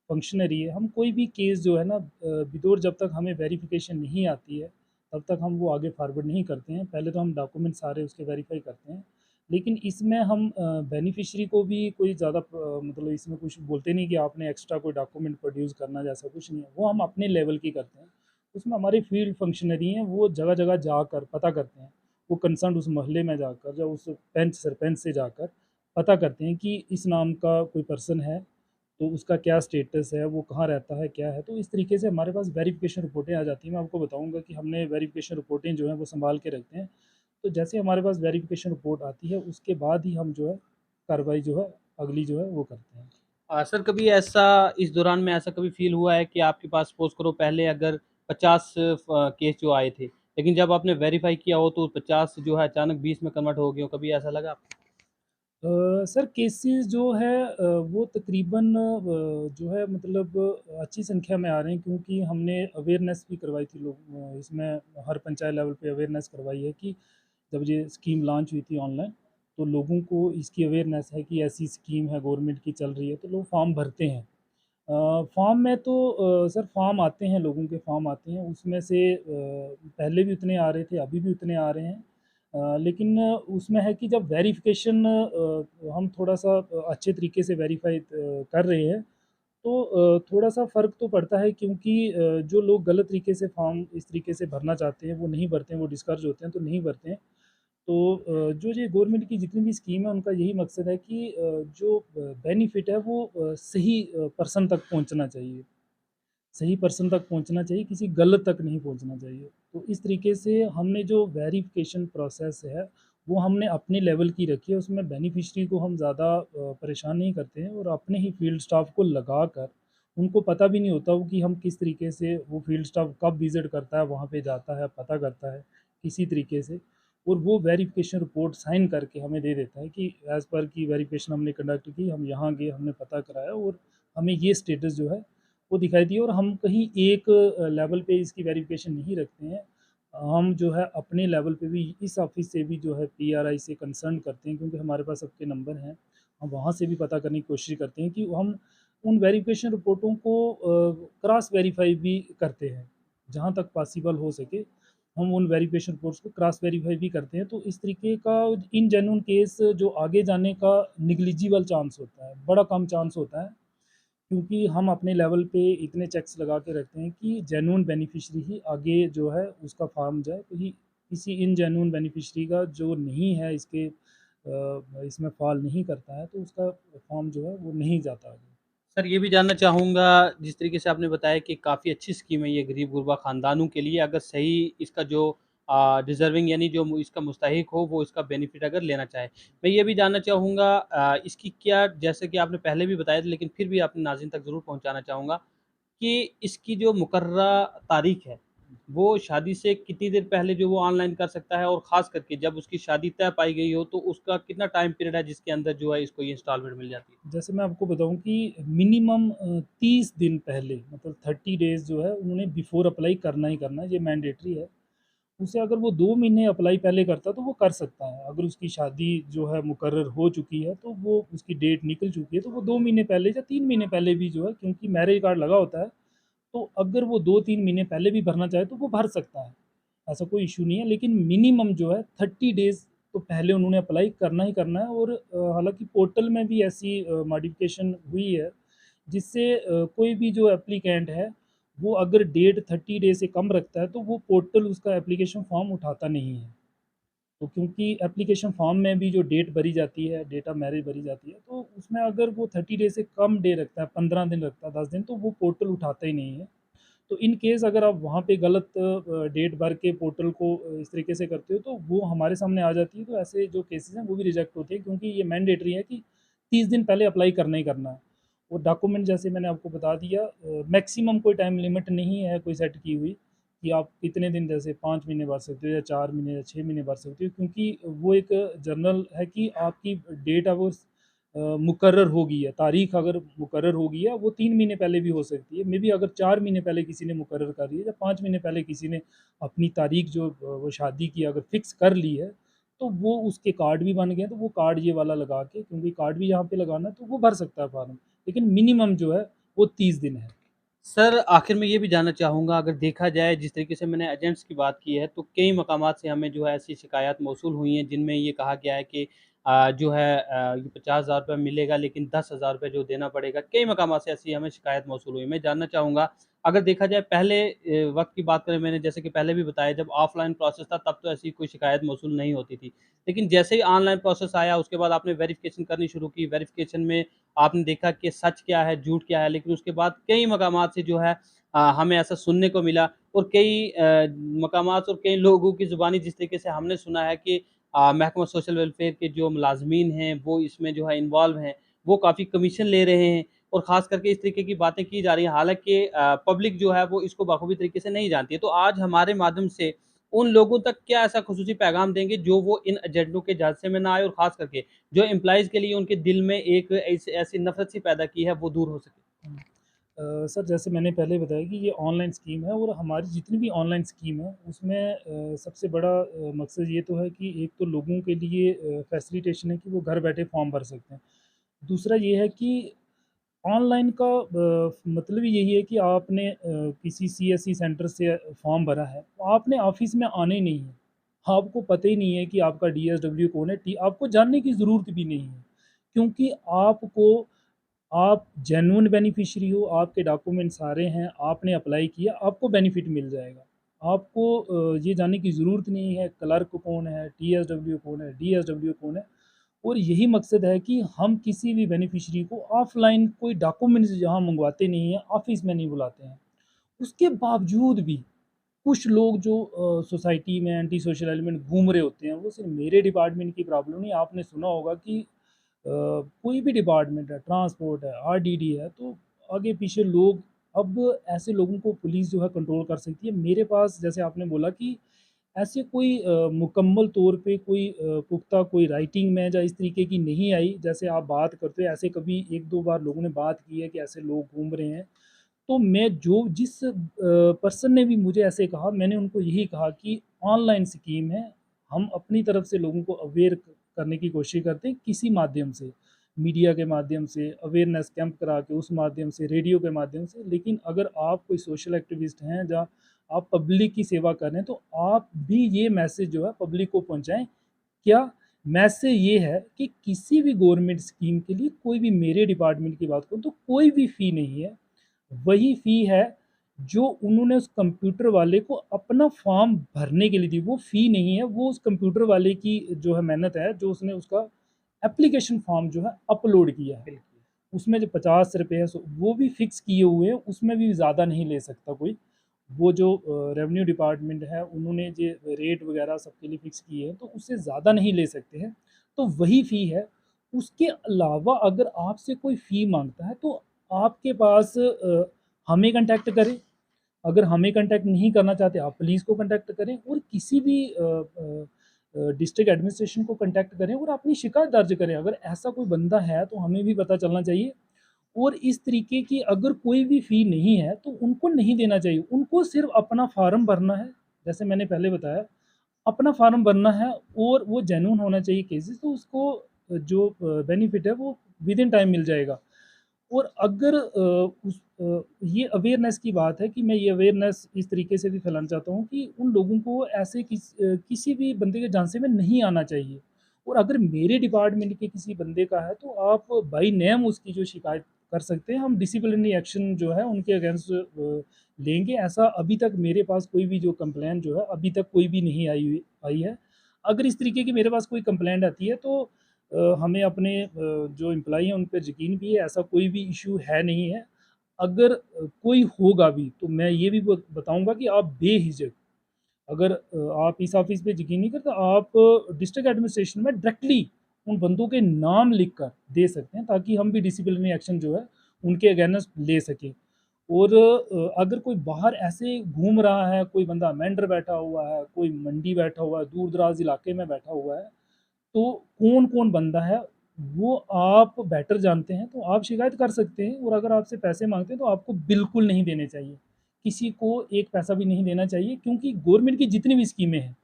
फंक्शनरी है, हम कोई भी केस जो है ना विदोर जब तक हमें वेरिफिकेशन नहीं आती है तब तक हम वो आगे फॉरवर्ड नहीं करते हैं। पहले तो हम डॉक्यूमेंट सारे उसके वेरीफाई करते हैं। लेकिन इसमें हम बेनिफिशियरी को भी कोई ज़्यादा मतलब इसमें कुछ बोलते नहीं कि आपने एक्स्ट्रा कोई डॉक्यूमेंट प्रोड्यूस करना, जैसा कुछ नहीं है, वो हम अपने लेवल की करते हैं। उसमें हमारे फील्ड फंक्शनरी हैं, वो जगह जगह जाकर पता करते हैं। वो कंसर्न उस मोहल्ले में जाकर या उस पंच सरपंच से जाकर पता करते हैं कि इस नाम का कोई पर्सन है, तो उसका क्या स्टेटस है, वो कहाँ रहता है, क्या है। तो इस तरीके से हमारे पास वेरिफिकेशन रिपोर्टें आ जाती हैं। मैं आपको बताऊंगा कि हमने वेरिफिकेशन रिपोर्टें जो हैं वो संभाल के रखते हैं। तो जैसे हमारे पास वेरिफिकेशन रिपोर्ट आती है उसके बाद ही हम जो है कार्रवाई जो है अगली जो है वो करते हैं। सर कभी ऐसा इस दौरान में ऐसा कभी फ़ील हुआ है कि आपके पास सपोज़ करो पहले अगर 50 केस जो आए थे, लेकिन जब आपने वेरीफ़ाई किया हो तो 50 जो है अचानक 20 में कन्वर्ट हो गए हो, कभी ऐसा लगा आपको? सर केसेस जो है वो तकरीबन जो है मतलब अच्छी संख्या में आ रहे हैं, क्योंकि हमने अवेयरनेस भी करवाई थी इसमें हर पंचायत लेवल पे अवेयरनेस करवाई है कि जब ये स्कीम लॉन्च हुई थी ऑनलाइन, तो लोगों को इसकी अवेयरनेस है कि ऐसी स्कीम है गवर्नमेंट की चल रही है, तो लोग फॉर्म भरते हैं। फॉर्म में तो सर फॉर्म आते हैं, लोगों के फॉर्म आते हैं, उसमें से पहले भी उतने आ रहे थे, अभी भी उतने आ रहे हैं। लेकिन उसमें है कि जब वेरिफिकेशन हम थोड़ा-सा अच्छे तरीके से वेरीफ़ाई कर रहे हैं, तो थोड़ा-सा फ़र्क तो पड़ता है, क्योंकि जो लोग गलत तरीके से फॉर्म इस तरीके से भरना चाहते हैं, वो नहीं भरते हैं, वो डिस्करेज होते हैं, तो नहीं भरते हैं। तो जो ये गवर्नमेंट की जितनी भी स्कीम है उनका यही मकसद है कि जो बेनिफिट है वो सही पर्सन तक पहुंचना चाहिए, सही पर्सन तक पहुंचना चाहिए, किसी गलत तक नहीं पहुंचना चाहिए। तो इस तरीके से हमने जो वेरिफिकेशन प्रोसेस है वो हमने अपने लेवल की रखी है, उसमें बेनिफिशियरी को हम ज़्यादा परेशान नहीं करते हैं, और अपने ही फील्ड स्टाफ को लगा कर उनको पता भी नहीं होता वो कि हम किस तरीके से, वो फील्ड स्टाफ कब विज़िट करता है, वहाँ पे जाता है, पता करता है किसी तरीके से, और वो वेरिफिकेशन रिपोर्ट साइन करके हमें दे देता है कि एज़ पर की वेरिफिकेशन हमने कंडक्ट की, हम यहाँ गए, हमने पता कराया और हमें ये स्टेटस जो है वो दिखाई दिए। और हम कहीं एक लेवल पे इसकी वेरिफिकेशन नहीं रखते हैं। हम जो है अपने लेवल पे भी इस ऑफ़िस से भी जो है पीआरआई से कंसर्न करते हैं, क्योंकि हमारे पास सबके नंबर हैं। हम वहाँ से भी पता करने की कोशिश करते हैं कि हम उन वेरिफिकेशन रिपोर्टों को क्रॉस वेरीफ़ाई भी करते हैं। जहाँ तक पॉसिबल हो सके, हम उन वेरिफिकेशन रिपोर्ट्स को क्रॉस वेरीफ़ाई भी करते हैं। तो इस तरीके का इनजेन्युइन केस जो आगे जाने का नेग्लिजिबल चांस होता है, बड़ा कम चांस होता है। क्योंकि हम अपने लेवल पे इतने चेक्स लगा के रखते हैं कि जेन्युइन बेनिफिशियरी ही आगे जो है उसका फॉर्म जाए, क्योंकि किसी इनजेन्युइन बेनिफिशियरी का जो नहीं है इसके इसमें फॉल नहीं करता है, तो उसका फॉर्म जो है वो नहीं जाता आगे। सर ये भी जानना चाहूँगा, जिस तरीके से आपने बताया कि काफ़ी अच्छी स्कीम है ये गरीब-गुरबा ख़ानदानों के लिए, अगर सही इसका जो डिज़र्विंग यानी जो इसका मुस्तहिक हो, वो इसका बेनिफिट अगर लेना चाहे। मैं ये भी जानना चाहूँगा इसकी क्या, जैसे कि आपने पहले भी बताया था लेकिन फिर भी अपने नाज़रीन तक ज़रूर पहुँचाना चाहूँगा कि इसकी जो मुकर्ररा तारीख़ है, वो शादी से कितनी देर पहले जो वो ऑनलाइन कर सकता है, और ख़ास करके जब उसकी शादी तय पाई गई हो, तो उसका कितना टाइम पीरियड है जिसके अंदर जो है इसको ये इंस्टॉलमेंट मिल जाती है? जैसे मैं आपको बताऊँ कि मिनिमम 30 दिन पहले, मतलब 30 डेज़ जो है उन्होंने बिफ़ोर अप्लाई करना ही करना है, ये मैंडेटरी है। उसे अगर वो 2 महीने अप्लाई पहले करता तो वो कर सकता है। अगर उसकी शादी जो है मुकर्रर हो चुकी है, तो वो उसकी डेट निकल चुकी है, तो वो 2 महीने पहले या 3 महीने पहले भी जो है, क्योंकि मैरिज कार्ड लगा होता है, तो अगर वो 2-3 महीने पहले भी भरना चाहे तो वो भर सकता है। ऐसा कोई इश्यू नहीं है, लेकिन मिनिमम जो है 30 डेज़ तो पहले उन्होंने अप्लाई करना ही करना है। और हालाँकि पोर्टल में भी ऐसी मॉडिफ़िकेशन हुई है, जिससे कोई भी जो एप्लीकेंट है, वो अगर डेट 30 डेज़ से कम रखता है, तो वो पोर्टल उसका एप्लीकेशन फ़ॉर्म उठाता नहीं है। तो क्योंकि एप्लीकेशन फ़ॉर्म में भी जो डेट भरी जाती है, डेट ऑफ़ मैरिज भरी जाती है, तो उसमें अगर वो 30 डेज़ से कम डे रखता है, 15 दिन रखता है, 10 दिन, तो वो पोर्टल उठाता ही नहीं है। तो इन केस अगर आप वहाँ पे गलत डेट भर के पोर्टल को इस तरीके से करते हो, तो वो हमारे सामने आ जाती है। तो ऐसे जो केसेज़ हैं वो भी रिजेक्ट होते हैं, क्योंकि ये मैंडेटरी है कि 30 दिन पहले अप्लाई करना ही करना है। और डॉक्यूमेंट जैसे मैंने आपको बता दिया, मैक्सिमम कोई टाइम लिमिट नहीं है कोई सेट की हुई, कि आप कितने दिन जैसे 5 महीने भर सकते हो या 4 महीने या 6 महीने भर सकते हो, क्योंकि वो एक जर्नल है कि आपकी डेट ऑफ मुकर्रर हो गई है, तारीख अगर मुकर्रर हो गई है, वो 3 महीने पहले भी हो सकती है। मेबी अगर 4 महीने पहले किसी ने मुकर्रर कर ली है या 5 महीने पहले किसी ने अपनी तारीख जो वो शादी की अगर फ़िक्स कर ली है, तो वो उसके कार्ड भी बन गए हैं, तो वो कार्ड ये वाला लगा के, क्योंकि कार्ड भी यहाँ पे लगाना है, तो वो भर सकता है फ़ॉर्म। लेकिन मिनिमम जो है वो 30 दिन है। सर, आखिर में ये भी जानना चाहूँगा, अगर देखा जाए जिस तरीके से मैंने एजेंट्स की बात की है, तो कई मकामात से हमें जो है ऐसी शिकायत मौसूल हुई हैं जिनमें ये कहा गया है कि जो है ये ₹50,000 मिलेगा लेकिन ₹10,000 जो देना पड़ेगा। कई मकामात से ऐसी हमें शिकायत मौसूल हुई। मैं जानना चाहूँगा, अगर देखा जाए पहले वक़्त की बात करें, मैंने जैसे कि पहले भी बताया, जब ऑफ़लाइन प्रोसेस था तब तो ऐसी कोई शिकायत मौसूल नहीं होती थी। लेकिन जैसे ही ऑनलाइन प्रोसेस आया, उसके बाद आपने वेरिफ़िकेशन करनी शुरू की। वेरिफ़िकेशन में आपने देखा कि सच क्या है, झूठ क्या है, लेकिन उसके बाद कई मकामात से जो है हमें ऐसा सुनने को मिला, और कई मकामात और कई लोगों की ज़ुबानी जिस तरीके से हमने सुना है कि महकमा सोशल वेलफेयर के जो मुलाज़मीन हैं, वो इसमें जो है इन्वॉल्व हैं, वो काफ़ी कमीशन ले रहे हैं, और ख़ास करके इस तरीके की बातें की जा रही हैं। हालाँकि पब्लिक जो है वो इसको बखूबी तरीके से नहीं जानती है। तो आज हमारे माध्यम से उन लोगों तक क्या ऐसा ख़ुसूसी पैगाम देंगे जो वो इन एजेंटों के झांसे में ना आए, और ख़ास करके जो एम्प्लॉइज़ के लिए उनके दिल में एक ऐसी नफ़रत सी पैदा की है, वो दूर हो सके? हुँ। सर, जैसे मैंने पहले बताया कि ये ऑनलाइन स्कीम है, और हमारी जितनी भी ऑनलाइन स्कीम है उसमें सबसे बड़ा मकसद ये तो है कि एक तो लोगों के लिए फैसिलिटेशन है कि वो घर बैठे फॉर्म भर सकते हैं। दूसरा ये है कि ऑनलाइन का मतलब ही यही है कि आपने किसी सीएससी सेंटर से फॉर्म भरा है, तो आपने ऑफ़िस में आना ही नहीं है। आपको पता ही नहीं है कि आपका डीएसडब्ल्यू कौन है, टी आपको जानने की ज़रूरत भी नहीं है। क्योंकि आप जेन्युइन बेनिफिशियरी हो, आपके डॉक्यूमेंट सारे हैं, आपने अप्लाई किया, आपको बेनिफिट मिल जाएगा। आपको ये जानने की ज़रूरत नहीं है क्लर्क कौन है, टीएसडब्ल्यू कौन है, डीएसडब्ल्यू कौन है। और यही मकसद है कि हम किसी भी बेनिफिशियरी को ऑफ़लाइन कोई डॉक्यूमेंट्स जहाँ मँगवाते नहीं हैं, ऑफ़िस में नहीं बुलाते हैं। उसके बावजूद भी कुछ लोग जो सोसाइटी में एंटी सोशल एलिमेंट घूम रहे होते हैं, वो सिर्फ़ मेरे डिपार्टमेंट की प्रॉब्लम नहीं, आपने सुना होगा कि कोई भी डिपार्टमेंट है, ट्रांसपोर्ट है, आरडीडी है, तो आगे-पीछे लोग, अब ऐसे लोगों को पुलिस जो है कंट्रोल कर सकती है। मेरे पास जैसे आपने बोला कि ऐसे कोई मुकम्मल तौर पे कोई पुख्ता कोई राइटिंग में या इस तरीके की नहीं आई, जैसे आप बात करते हो, ऐसे कभी 1-2 बार लोगों ने बात की है कि ऐसे लोग घूम रहे हैं। तो मैं जो जिस पर्सन ने भी मुझे ऐसे कहा, मैंने उनको यही कहा कि ऑनलाइन स्कीम है, हम अपनी तरफ से लोगों को अवेयर करने की कोशिश करते हैं किसी माध्यम से, मीडिया के माध्यम से, अवेयरनेस कैंप करा के उस माध्यम से, रेडियो के माध्यम से। लेकिन अगर आप कोई सोशल एक्टिविस्ट हैं या आप पब्लिक की सेवा कर रहे हैं, तो आप भी ये मैसेज जो है पब्लिक को पहुँचाएँ। क्या मैसेज ये है कि किसी भी गवर्नमेंट स्कीम के लिए कोई भी, मेरे डिपार्टमेंट की बात करूँ तो कोई भी फ़ी नहीं है। वही फ़ी है जो उन्होंने उस कंप्यूटर वाले को अपना फ़ॉर्म भरने के लिए दी, वो फ़ी नहीं है, वो उस कंप्यूटर वाले की जो है मेहनत है, जो उसने उसका एप्लीकेशन फ़ॉर्म जो है अपलोड किया है। बिल्कुल। उसमें जो ₹50 है, सो वो भी फ़िक्स किए हुए हैं, उसमें भी ज़्यादा नहीं ले सकता कोई। वो जो रेवेन्यू डिपार्टमेंट है, उन्होंने जो रेट वगैरह सबके लिए फ़िक्स किए हैं, तो उससे ज़्यादा नहीं ले सकते हैं, तो वही फ़ी है। उसके अलावा अगर आपसे कोई फ़ी माँगता है, तो आपके पास हमें कॉन्टैक्ट करें। अगर हमें कॉन्टैक्ट नहीं करना चाहते, आप पुलिस को कॉन्टैक्ट करें, और किसी भी डिस्ट्रिक्ट एडमिनिस्ट्रेशन को कॉन्टैक्ट करें और अपनी शिकायत दर्ज करें। अगर ऐसा कोई बंदा है, तो हमें भी पता चलना चाहिए। और इस तरीके की अगर कोई भी फ़ी नहीं है, तो उनको नहीं देना चाहिए। उनको सिर्फ़ अपना फ़ॉर्म भरना है, जैसे मैंने पहले बताया, अपना फ़ॉर्म भरना है, और वो जेन्युइन होना चाहिए केसेस, तो उसको जो बेनिफिट है वो विदिन टाइम मिल जाएगा। और अगर ये अवेयरनेस की बात है कि मैं ये अवेयरनेस इस तरीके से भी फैलाना चाहता हूँ कि उन लोगों को ऐसे किसी भी बंदे के झांसे में नहीं आना चाहिए। और अगर मेरे डिपार्टमेंट के किसी बंदे का है, तो आप बाय नेम उसकी जो शिकायत कर सकते हैं, हम डिसिप्लिनरी एक्शन जो है उनके अगेंस्ट लेंगे। ऐसा अभी तक मेरे पास कोई भी जो कंप्लेंट जो है, अभी तक कोई भी नहीं आई है। अगर इस तरीके की मेरे पास कोई कंप्लेंट आती है, तो हमें अपने जो एम्प्लॉयी हैं उन पे यकीन भी है, ऐसा कोई भी इश्यू है नहीं है। अगर कोई होगा भी, तो मैं ये भी बताऊँगा कि आप बेझिझक, अगर आप इस ऑफ़िस पे यकीन नहीं करते, आप डिस्ट्रिक्ट एडमिनिस्ट्रेशन में डायरेक्टली उन बंदों के नाम लिख कर दे सकते हैं, ताकि हम भी डिसिप्लिनरी एक्शन जो है उनके अगेंस्ट ले सकें। और अगर कोई बाहर ऐसे घूम रहा है, कोई बंदा मेंढर बैठा हुआ है, कोई मंडी बैठा हुआ है, दूर-दराज़ इलाके में बैठा हुआ है, तो कौन-कौन बंदा है, वो आप बेटर जानते हैं, तो आप शिकायत कर सकते हैं और अगर आपसे पैसे माँगते हैं, तो आपको बिल्कुल नहीं देने चाहिए। किसी को एक पैसा भी नहीं देना चाहिए क्योंकि गवर्नमेंट की जितनी भी स्कीमें हैं,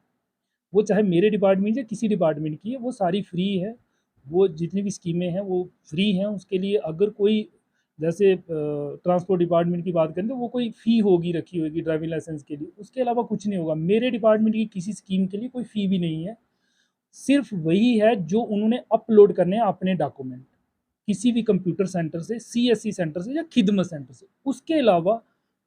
वो चाहे मेरे डिपार्टमेंट या किसी डिपार्टमेंट की है, वो सारी फ्री है। वो जितनी भी स्कीमें हैं, वो फ्री हैं, उसके लिए अगर कोई जैसे ट्रांसपोर्ट डिपार्टमेंट की बात करें, तो वो कोई फ़ी होगी रखी होगी ड्राइविंग लाइसेंस के लिए, उसके अलावा कुछ नहीं होगा। मेरे डिपार्टमेंट की किसी स्कीम के लिए कोई फ़ी भी नहीं है। सिर्फ वही है जो उन्होंने अपलोड करने हैं अपने डॉक्यूमेंट, किसी भी कंप्यूटर सेंटर से, सीएससी सेंटर से या खिदमत सेंटर से। उसके अलावा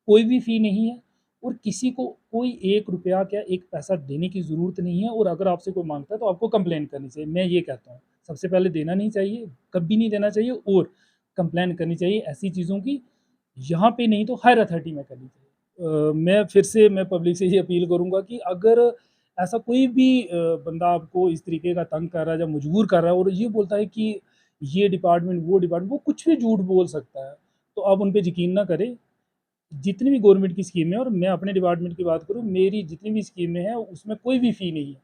कोई भी फ़ी नहीं है और किसी को कोई 1 रुपया क्या 1 पैसा देने की ज़रूरत नहीं है और अगर आपसे कोई माँगता है तो आपको कंप्लेन करनी चाहिए, मैं ये कहता हूँ। सबसे पहले देना नहीं चाहिए, कभी नहीं देना चाहिए और कंप्लेन करनी चाहिए ऐसी चीज़ों की, यहाँ पे नहीं तो हायर अथॉरिटी में करनी चाहिए। मैं फिर से मैं पब्लिक से ये अपील करूँगा कि अगर ऐसा कोई भी बंदा आपको इस तरीके का तंग कर रहा है या मजबूर कर रहा है और ये बोलता है कि ये डिपार्टमेंट, वो डिपार्टमेंट, वो कुछ भी झूठ बोल सकता है, तो आप उन पे यकीन ना करें। जितनी भी गवर्नमेंट की स्कीमें हैं और मैं अपने डिपार्टमेंट की बात करूँ, मेरी जितनी भी स्कीमें हैं, उसमें कोई भी फ़ी नहीं है।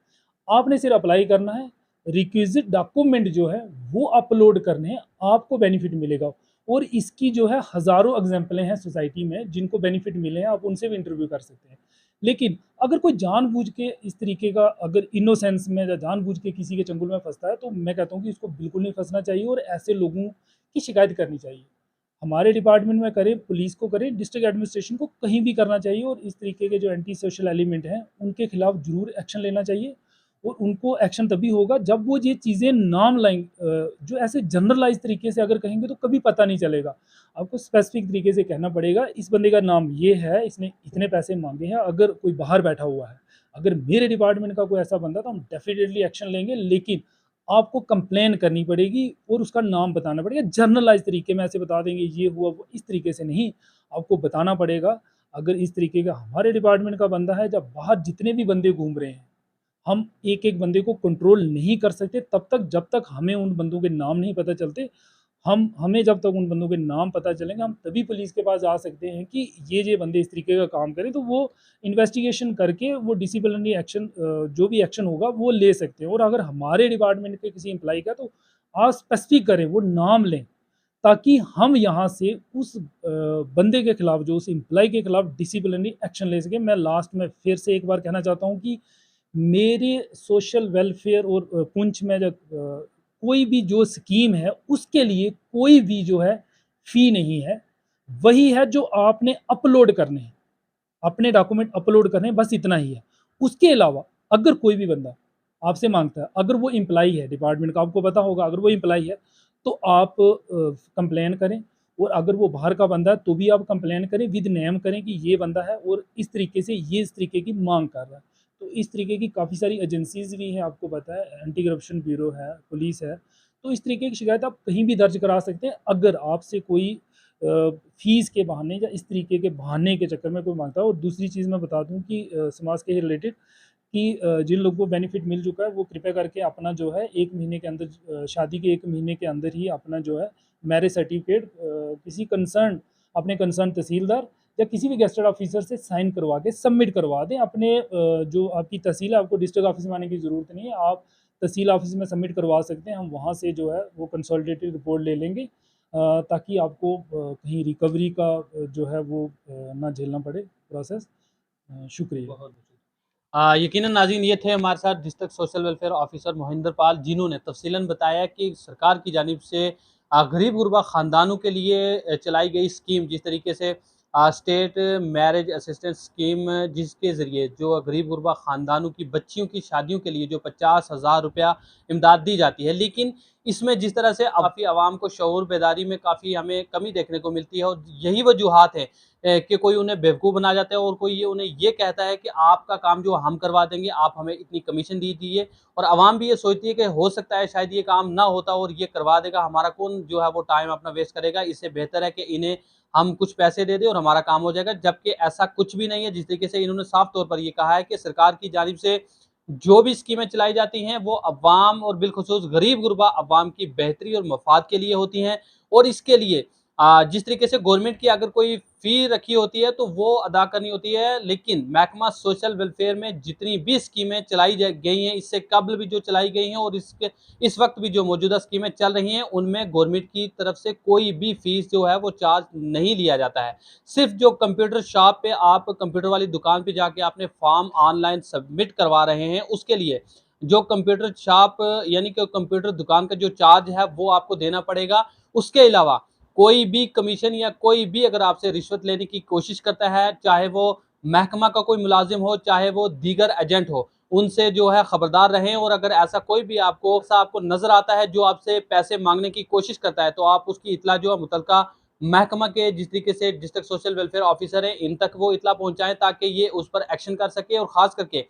आपने सिर्फ अप्लाई करना है, रिक्विज़िट डॉक्यूमेंट जो है, वो अपलोड करने हैं, आपको बेनिफिट मिलेगा और इसकी जो है हज़ारों एग्ज़ाम्पलें हैं सोसाइटी में, जिनको बेनिफिट मिले हैं, आप उनसे भी इंटरव्यू कर सकते हैं। लेकिन अगर कोई जानबूझ के इस तरीके का अगर इनोसेंस में या जानबूझ के किसी के चंगुल में फँसता है, तो मैं कहता हूँ कि इसको बिल्कुल नहीं फँसना चाहिए और ऐसे लोगों की शिकायत करनी चाहिए। हमारे डिपार्टमेंट में करें, पुलिस को करें, डिस्ट्रिक्ट एडमिनिस्ट्रेशन को कहीं भी करना चाहिए और इस तरीके के जो एंटी सोशल एलिमेंट हैं, उनके खिलाफ ज़रूर एक्शन लेना चाहिए और उनको एक्शन तभी होगा जब वो ये चीज़ें नाम जो ऐसे जनरलाइज़ तरीके से अगर कहेंगे तो कभी पता नहीं चलेगा। आपको स्पेसिफिक तरीके से कहना पड़ेगा, इस बंदे का नाम ये है, इसने इतने पैसे माँगे हैं, अगर कोई बाहर बैठा हुआ है। अगर मेरे डिपार्टमेंट का कोई ऐसा बंदा है तो हम डेफ़िनिटली एक्शन लेंगे, लेकिन आपको कंप्लेन करनी पड़ेगी और उसका नाम बताना पड़ेगा। जर्नलाइज़ तरीके में ऐसे बता देंगे ये हुआ, वो इस तरीके से नहीं, आपको बताना पड़ेगा। अगर इस तरीके का हमारे डिपार्टमेंट का बंदा है, जब बाहर जितने भी बंदे घूम रहे हैं, हम एक-एक बंदे को कंट्रोल नहीं कर सकते तब तक जब तक हमें उन बंदों के नाम नहीं पता चलते। हमें जब तक उन बंदों के नाम पता चलेंगे, हम तभी पुलिस के पास जा सकते हैं कि ये बंदे इस तरीके का काम करें, तो वो इन्वेस्टिगेशन करके वो डिसिप्लिनरी एक्शन जो भी एक्शन होगा वो ले सकते हैं। और अगर हमारे डिपार्टमेंट के किसी एम्प्लॉयी का तो आप स्पेसिफिक करें, वो नाम लें, ताकि हम यहाँ से उस बंदे के खिलाफ, जो उस एम्प्लॉयी के खिलाफ डिसिप्लिनरी एक्शन ले सकें। मैं लास्ट में फिर से एक बार कहना चाहता हूँ कि मेरे सोशल वेलफेयर और पुंछ में जब कोई भी जो स्कीम है, उसके लिए कोई भी जो है फ़ी नहीं है। वही है जो आपने अपलोड करने हैं, अपने डॉक्यूमेंट अपलोड करने हैं, बस इतना ही है। उसके अलावा अगर कोई भी बंदा आपसे माँगता है, अगर वो एम्प्लॉयी है डिपार्टमेंट का, आपको पता होगा अगर वो एम्प्लॉयी है, तो आप कंप्लेन करें और अगर वो बाहर का बंदा है, तो भी आप कंप्लेन करें, विद नेम करें कि ये बंदा है और इस तरीके से ये इस तरीके की माँग कर रहा है। तो इस तरीके की काफ़ी सारी एजेंसीज़ भी हैं, आपको पता है, एंटी करप्शन ब्यूरो है, पुलिस है। तो इस तरीके की शिकायत आप कहीं भी दर्ज करा सकते हैं। अगर आपसे कोई फ़ीस के बहाने या इस तरीके के बहाने के चक्कर में कोई माँगता है। और दूसरी चीज़ मैं बता दूँ कि समाज के रिलेटेड कि जिन लोगों को बेनिफिट मिल चुका है, वो कृपया करके अपना जो है 1 महीने के अंदर, शादी के 1 महीने के अंदर ही अपना जो है मैरिज सर्टिफ़िकेट किसी कंसर्न अपने कंसर्न तहसीलदार या किसी भी गेज़ेटेड ऑफ़िसर से साइन करवा के सबमिट करवा दें। अपने जो आपकी तहसील है, आपको डिस्ट्रिक्ट ऑफ़िस में आने की ज़रूरत नहीं है, आप तहसील ऑफ़िस में सबमिट करवा सकते हैं। हम वहाँ से जो है वो कंसोलिडेटेड रिपोर्ट ले लेंगे, ताकि आपको कहीं रिकवरी का जो है वो ना झेलना पड़े प्रोसेस। शुक्रिया। बहुत यकीनन नाज़रीन, ये थे हमारे साथ district social welfare officer Mohinder Pal, जिन्होंने तफ़सीलन बताया कि सरकार की जानिब से गरीब-गुरबा ख़ानदानों के लिए चलाई गई स्कीम, जिस तरीके से स्टेट मैरिज असिस्टेंस स्कीम, जिसके ज़रिए जो गरीब-गुरबा ख़ानदानों की बच्चियों की शादियों के लिए जो 50,000 रुपया इमदाद दी जाती है। लेकिन इसमें जिस तरह से काफ़ी आवाम को शऊर बेदारी में काफ़ी हमें कमी देखने को मिलती है और यही वजूहात है कि कोई उन्हें बेवकूफ़ बना जाता है और कोई उन्हें ये कहता है कि आपका काम जो हम करवा देंगे, आप हमें इतनी कमीशन दीजिए। और आवाम भी ये सोचती है कि हो सकता है शायद ये काम ना होता और ये करवा देगा, हमारा कौन जो है वो टाइम अपना वेस्ट करेगा, इससे बेहतर है कि इन्हें हम कुछ पैसे दे दें और हमारा काम हो जाएगा। जबकि ऐसा कुछ भी नहीं है। जिस तरीके से इन्होंने साफ तौर पर ये कहा है कि सरकार की जानिब से जो भी स्कीमें चलाई जाती हैं, वो अवाम और बिलख़ुसूस गरीब-गुरबा अवाम की बेहतरी और मफ़ाद के लिए होती हैं और इसके लिए जिस तरीके से गवर्नमेंट की अगर कोई फ़ी रखी होती है तो वो अदा करनी होती है, लेकिन महकमा सोशल वेलफेयर में जितनी भी स्कीमें चलाई गई हैं, इससे कबल भी जो चलाई गई हैं और इस वक्त भी जो मौजूदा स्कीमें चल रही हैं, उनमें गवर्नमेंट की तरफ से कोई भी फीस जो है वो चार्ज नहीं लिया जाता है। सिर्फ जो कंप्यूटर शॉप पे आप कंप्यूटर वाली दुकान पे जाके अपने फॉर्म ऑनलाइन सबमिट करवा रहे हैं, उसके लिए जो कंप्यूटर शॉप यानी कि कंप्यूटर दुकान का जो चार्ज है वो आपको देना पड़ेगा। उसके अलावा कोई भी कमीशन या कोई भी अगर आपसे रिश्वत लेने की कोशिश करता है, चाहे वो महकमा का कोई मुलाजिम हो, चाहे वो दीगर एजेंट हो, उनसे जो है खबरदार रहें। और अगर ऐसा कोई भी आपको नज़र आता है जो आपसे पैसे माँगने की कोशिश करता है, तो आप उसकी इत्तला जो है मुतलका महकमा के जिस तरीके से डिस्ट्रिक्ट सोशल वेलफेयर ऑफिसर हैं, इन तक वो इत्तला पहुँचाएँ ताकि ये उस पर एक्शन कर सकें। और ख़ास करके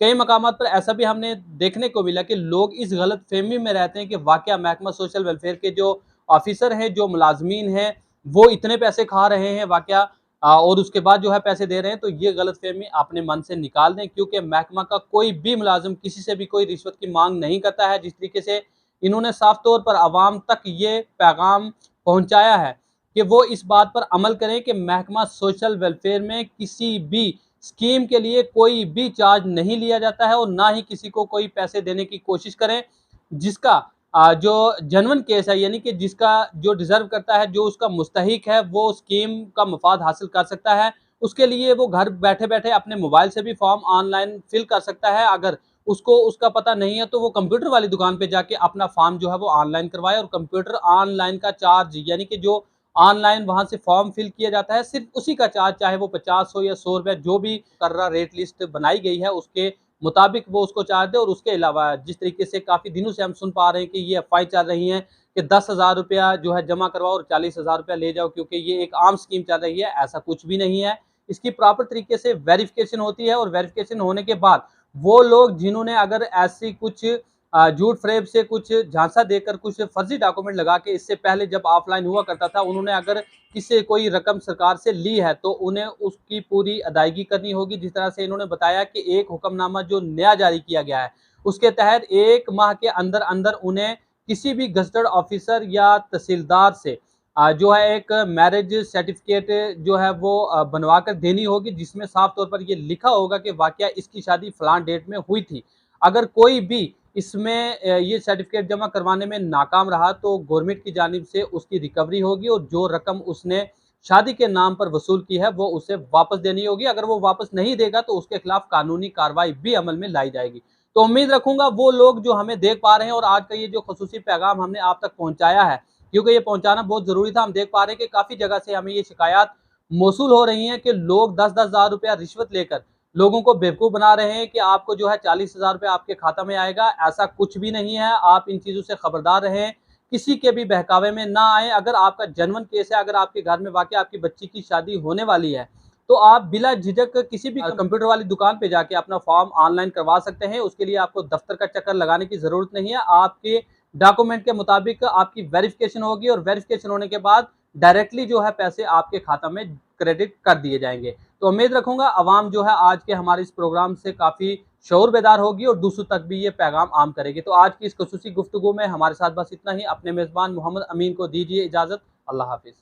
कई मकामात पर ऐसा भी हमने देखने को मिला कि लोग इस गलतफ़हमी में रहते हैं कि वाक़या महकमा सोशल वेलफेयर के जो ऑफिसर हैं, जो मुलाज़मीन हैं, वो इतने पैसे खा रहे हैं वाक़या और उसके बाद जो है पैसे दे रहे हैं, तो ये गलतफ़हमी अपने मन से निकाल दें, क्योंकि महकमा का कोई भी मुलाज़िम किसी से भी कोई रिश्वत की माँग नहीं करता है। जिस तरीके से इन्होंने साफ़ तौर पर अवाम तक ये पैगाम पहुँचाया है कि वो इस बात पर अमल करें कि महकमा सोशल वेलफेयर में किसी भी स्कीम के लिए कोई भी चार्ज नहीं लिया जाता है और ना ही किसी को कोई पैसे देने की कोशिश करें। जिसका जो जेन्युइन केस है, यानी कि जिसका जो डिज़र्व करता है, जो उसका मुस्तहिक है, वो स्कीम का मफ़ाद हासिल कर सकता है। उसके लिए वो घर बैठे-बैठे अपने मोबाइल से भी फ़ॉर्म ऑनलाइन फ़िल कर सकता है। अगर उसको उसका पता नहीं है, तो वो कंप्यूटर वाली दुकान पे जाके अपना फ़ॉर्म जो है वो ऑनलाइन करवाए। और कंप्यूटर ऑनलाइन का चार्ज यानी कि जो ऑनलाइन वहाँ से फ़ॉर्म फ़िल किया जाता है, सिर्फ़ उसी का चार्ज, चाहे वो 50 हो या ₹100, जो भी कर्रा रेट लिस्ट बनाई गई है, उसके मुताबिक वो उसको चार्ज दे। और उसके अलावा जिस तरीके से काफ़ी दिनों से हम सुन पा रहे हैं कि ये अफ़वाहें चल रही हैं कि ₹10,000 जो है जमा करवाओ और ₹40,000 ले जाओ, क्योंकि ये एक आम स्कीम चल रही है, ऐसा कुछ भी नहीं है। इसकी प्रॉपर तरीके से वेरिफ़िकेशन होती है और वेरिफ़िकेशन होने के बाद वो लोग जिन्होंने अगर ऐसी कुछ झूठ-फ़रेब से कुछ झांसा देकर कुछ फ़र्ज़ी डॉक्यूमेंट लगा के, इससे पहले जब ऑफ़लाइन हुआ करता था, उन्होंने अगर किसी कोई रकम सरकार से ली है, तो उन्हें उसकी पूरी अदायगी करनी होगी। जिस तरह से इन्होंने बताया कि एक हुक्मनामा जो नया जारी किया गया है, उसके तहत 1 माह के अंदर-अंदर उन्हें किसी भी गज़टेड ऑफ़िसर या तहसीलदार से जो है एक मैरिज सर्टिफ़िकेट जो है वो बनवा कर देनी होगी, जिसमें साफ़ तौर पर ये लिखा होगा कि वाक़या इसकी शादी फ़लाँ डेट में हुई थी। अगर कोई भी इसमें ये सर्टिफ़िकेट जमा करवाने में नाकाम रहा, तो गवर्नमेंट की जानिब से उसकी रिकवरी होगी और जो रकम उसने शादी के नाम पर वसूल की है, वो उसे वापस देनी होगी। अगर वो वापस नहीं देगा, तो उसके खिलाफ कानूनी कार्रवाई भी अमल में लाई जाएगी। तो उम्मीद रखूँगा वो लोग जो हमें देख पा रहे हैं और आज का ये जो ख़ुसूसी पैगाम हमने आप तक पहुँचाया है, क्योंकि ये पहुँचाना बहुत ज़रूरी था। हम देख पा रहे हैं कि काफ़ी जगह से हमें ये शिकायत मौसूल हो रही हैं कि लोग 10-10 हज़ार रुपया रिश्वत लेकर लोगों को बेवकूफ़ बना रहे हैं कि आपको जो है ₹40,000 आपके खाता में आएगा। ऐसा कुछ भी नहीं है। आप इन चीज़ों से खबरदार रहें, किसी के भी बहकावे में ना आएँ। अगर आपका जेन्युइन केस है, अगर आपके घर में वाक़ई आपकी बच्ची की शादी होने वाली है, तो आप बिला झिझक किसी भी कंप्यूटर वाली दुकान पे जाके अपना फ़ॉर्म ऑनलाइन करवा सकते हैं। उसके लिए आपको दफ़्तर का चक्कर लगाने की ज़रूरत नहीं है। आपके डॉक्यूमेंट के मुताबिक आपकी वेरिफ़िकेशन होगी और वेरिफ़िकेशन होने के बाद डायरेक्टली जो है पैसे आपके खाता में क्रेडिट कर दिए जाएँगे। तो उम्मीद रखूँगा अवाम जो है आज के हमारे इस प्रोग्राम से काफ़ी शऊर बेदार होगी और दूसरों तक भी ये पैगाम आम करेगी। तो आज की इस ख़ुसूसी गुफ्तगू में हमारे साथ बस इतना ही। अपने मेज़बान मोहम्मद अमीन को दीजिए इजाज़त। अल्लाह हाफ़िज़।